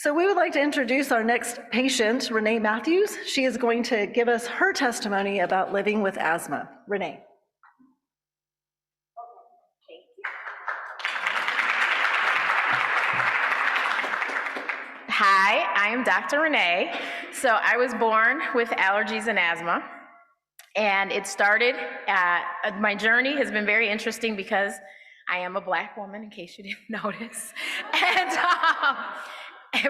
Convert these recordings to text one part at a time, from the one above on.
So we would like to introduce our next patient, Renee Matthews. She is going to give us her testimony about living with asthma. Renee. Hi, I am Dr. Renee. So I was born with allergies and asthma, and it started, my journey has been very interesting because I am a Black woman, in case you didn't notice.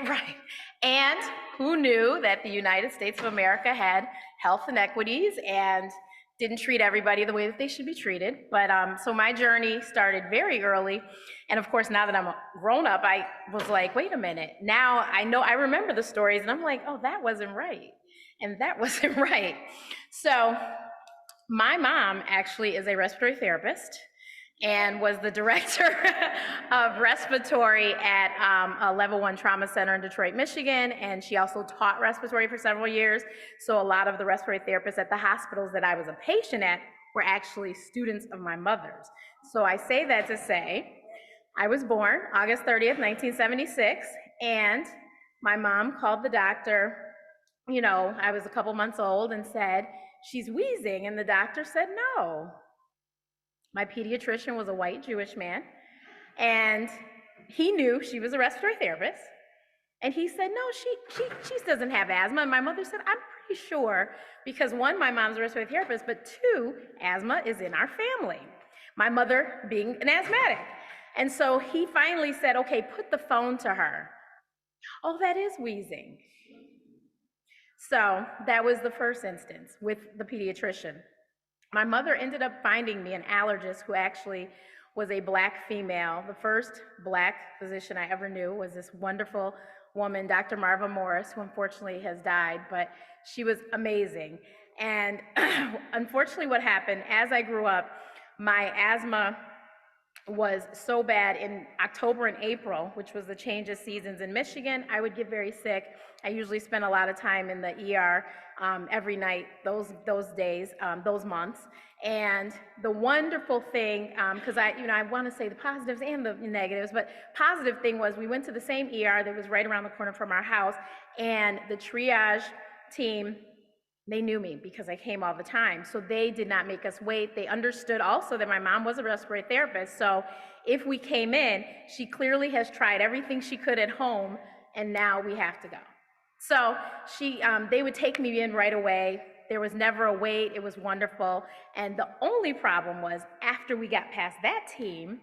Right. And who knew that the United States of America had health inequities and didn't treat everybody the way that they should be treated. But so my journey started very early. And of course, now that I'm a grown up, I was like, wait a minute. Now I remember the stories and I'm like, oh, that wasn't right. And that wasn't right. So my mom actually is a respiratory therapist and was the director of respiratory at a level 1 trauma center in Detroit, Michigan. And she also taught respiratory for several years. So a lot of the respiratory therapists at the hospitals that I was a patient at were actually students of my mother's. So I say that to say, I was born August 30th, 1976, and my mom called the doctor, I was a couple months old, and said, she's wheezing. And the doctor said, no. My pediatrician was a white Jewish man, and he knew she was a respiratory therapist. And he said, no, she doesn't have asthma. And my mother said, I'm pretty sure, because one, my mom's a respiratory therapist, but two, asthma is in our family. My mother being an asthmatic. And so he finally said, okay, put the phone to her. Oh, that is wheezing. So that was the first instance with the pediatrician. My mother ended up finding me an allergist who actually was a Black female. The first Black physician I ever knew was this wonderful woman, Dr. Marva Morris, who unfortunately has died, but she was amazing. And unfortunately what happened, as I grew up, my asthma was so bad in October and April, which was the change of seasons in Michigan, I would get very sick. I usually spent a lot of time in the ER every night, those days, those months. And the wonderful thing, because I want to say the positives and the negatives, but positive thing was we went to the same ER that was right around the corner from our house, and the triage team, they knew me because I came all the time. So they did not make us wait. They understood also that my mom was a respiratory therapist. So if we came in, she clearly has tried everything she could at home, and now we have to go. So they would take me in right away. There was never a wait. It was wonderful. And the only problem was after we got past that team,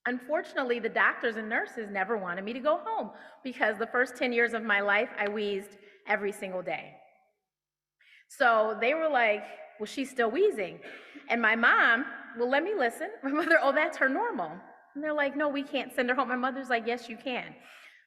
unfortunately, the doctors and nurses never wanted me to go home because the first 10 years of my life, I wheezed every single day. So they were like, well, she's still wheezing. And my mom, well, let me listen. My mother, oh, that's her normal. And they're like, no, we can't send her home. My mother's like, yes, you can.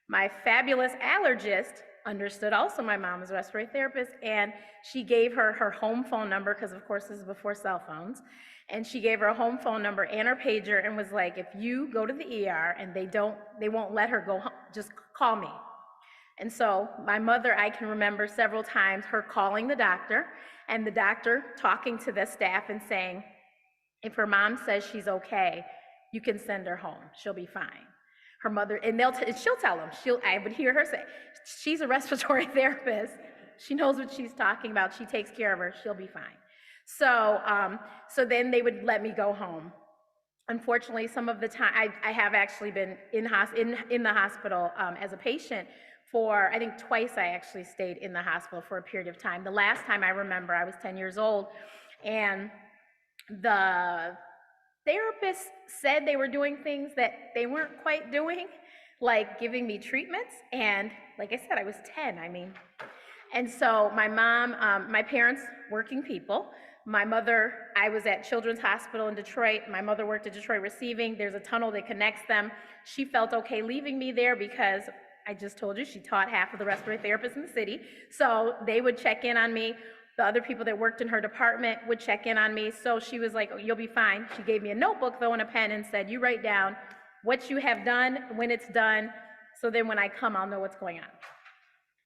My fabulous allergist understood also my mom was a respiratory therapist, and she gave her her home phone number, because of course this is before cell phones, and she gave her a home phone number and her pager and was like, if you go to the ER and they won't let her go home, just call me. And so my mother, I can remember several times her calling the doctor and the doctor talking to the staff and saying, if her mom says she's okay, you can send her home, she'll be fine. Her mother, and she'll tell them, I would hear her say, she's a respiratory therapist, she knows what she's talking about, she takes care of her, she'll be fine. So then they would let me go home. Unfortunately, some of the time, I have actually been in the hospital as a patient for, I think twice I actually stayed in the hospital for a period of time. The last time I remember, I was 10 years old, and the therapists said they were doing things that they weren't quite doing, like giving me treatments, and like I said, I was 10, And so my mom, my parents, working people. My mother, I was at Children's Hospital in Detroit. My mother worked at Detroit Receiving. There's a tunnel that connects them. She felt okay leaving me there because I just told you she taught half of the respiratory therapists in the city. So they would check in on me. The other people that worked in her department would check in on me. So she was like, oh, you'll be fine. She gave me a notebook though and a pen and said, you write down what you have done, when it's done, so then when I come, I'll know what's going on.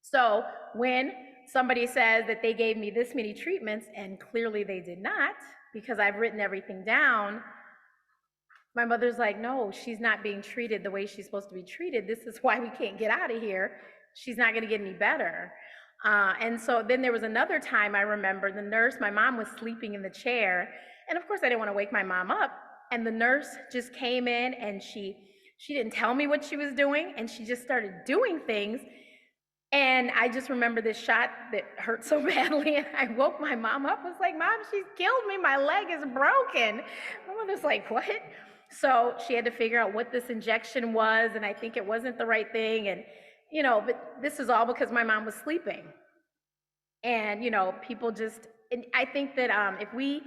So when somebody says that they gave me this many treatments, and clearly they did not, because I've written everything down, My mother's like, no, she's not being treated the way she's supposed to be treated. This is why we can't get out of here. She's not going to get any better. And so then there was another time I remember the nurse, my mom was sleeping in the chair. And of course, I didn't want to wake my mom up. And the nurse just came in and she didn't tell me what she was doing. And she just started doing things. And I just remember this shot that hurt so badly, and I woke my mom up. I was like, Mom, she's killed me. My leg is broken. My mother's like, what? So she had to figure out what this injection was, and I think it wasn't the right thing. And, but this is all because my mom was sleeping. And, people just, and I think that if we,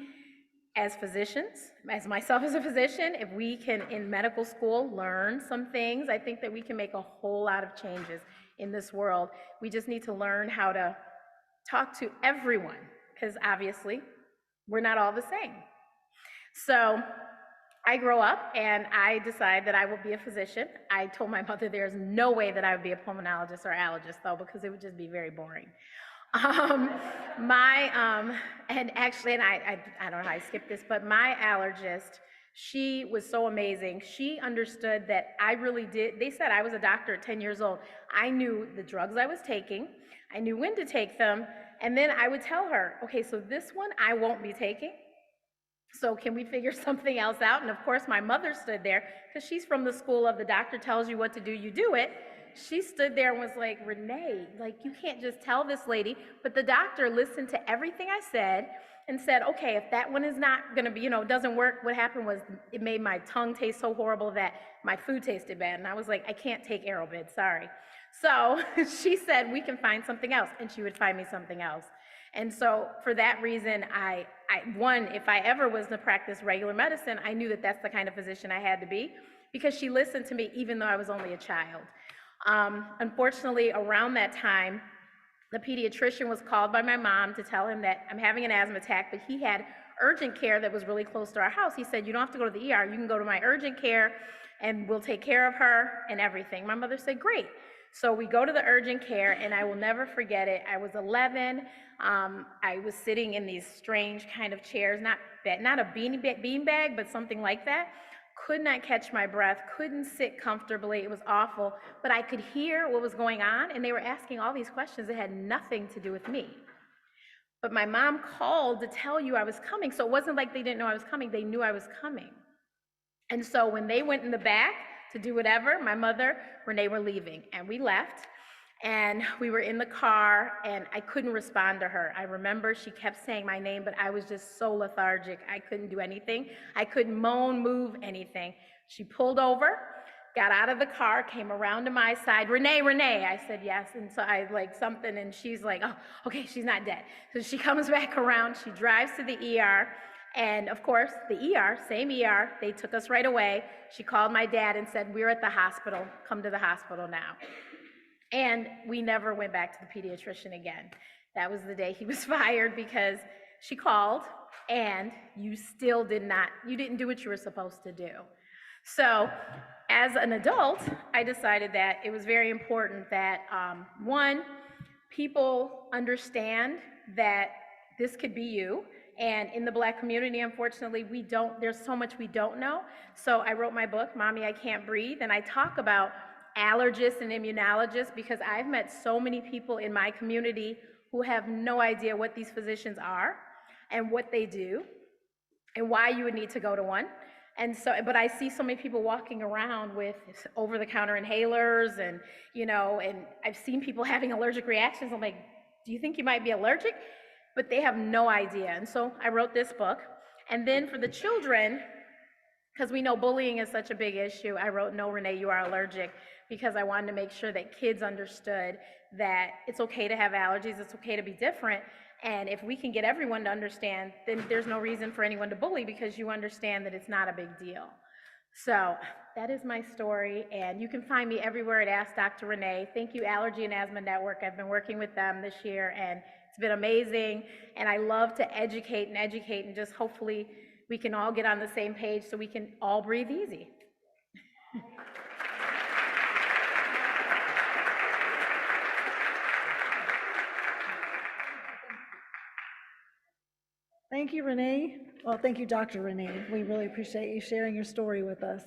as physicians, as myself as a physician, if we can, in medical school, learn some things, I think that we can make a whole lot of changes in this world. We just need to learn how to talk to everyone, because obviously we're not all the same. So I grow up and I decide that I will be a physician. I told my mother there's no way that I would be a pulmonologist or allergist, though, because it would just be very boring. And actually, and I don't know how I skipped this, but my allergist, she was so amazing. She understood that I really did. They said I was a doctor at 10 years old. I knew the drugs I was taking. I knew when to take them. And then I would tell her, okay, so this one I won't be taking. So can we figure something else out? And of course, my mother stood there because she's from the school of the doctor tells you what to do, you do it. She stood there and was like, Renee, like, you can't just tell this lady. But the doctor listened to everything I said and said, okay, if that one is not going to be, doesn't work, what happened was it made my tongue taste so horrible that my food tasted bad. And I was like, I can't take Arrowbid, sorry. So she said, we can find something else. And she would find me something else. And so for that reason, one, if I ever was to practice regular medicine, I knew that that's the kind of physician I had to be, because she listened to me even though I was only a child. Unfortunately, around that time, the pediatrician was called by my mom to tell him that I'm having an asthma attack, but he had urgent care that was really close to our house. He said, you don't have to go to the ER, you can go to my urgent care and we'll take care of her and everything. My mother said, great. So we go to the urgent care, and I will never forget it. I was 11. I was sitting in these strange kind of chairs, not a bean bag, but something like that. Could not catch my breath, couldn't sit comfortably. It was awful, but I could hear what was going on, and they were asking all these questions that had nothing to do with me. But my mom called to tell you I was coming, so it wasn't like they didn't know I was coming. They knew I was coming. And so when they went in the back to do whatever, my mother, Renee, were leaving, and we left. And we were in the car, and I couldn't respond to her. I remember she kept saying my name, but I was just so lethargic. I couldn't do anything. I couldn't moan, move, anything. She pulled over, got out of the car, came around to my side. Renee, Renee. I said yes, and so I like something, and she's like, oh, okay, she's not dead. So she comes back around. She drives to the ER, and of course, the ER, same ER, they took us right away. She called my dad and said, we're at the hospital. Come to the hospital now. And we never went back to the pediatrician again. That was the day he was fired, because she called and you still didn't do what you were supposed to do. So as an adult, I decided that it was very important that, one, people understand that this could be you. And in the Black community, unfortunately, there's so much we don't know. So I wrote my book, Mommy, I Can't Breathe, and I talk about allergists and immunologists, because I've met so many people in my community who have no idea what these physicians are and what they do and why you would need to go to one. And so, but I see so many people walking around with over-the-counter inhalers and, and I've seen people having allergic reactions. I'm like, do you think you might be allergic? But they have no idea. And so I wrote this book. And then for the children, because we know bullying is such a big issue, I wrote No, Renee, You Are Allergic, because I wanted to make sure that kids understood that it's okay to have allergies, it's okay to be different, and if we can get everyone to understand, then there's no reason for anyone to bully, because you understand that it's not a big deal. So that is my story, and you can find me everywhere at Ask Dr. Renee. Thank you, Allergy and Asthma Network. I've been working with them this year, and it's been amazing, and I love to educate, and just hopefully we can all get on the same page so we can all breathe easy. Thank you, Renee. Well, thank you, Dr. Renee. We really appreciate you sharing your story with us.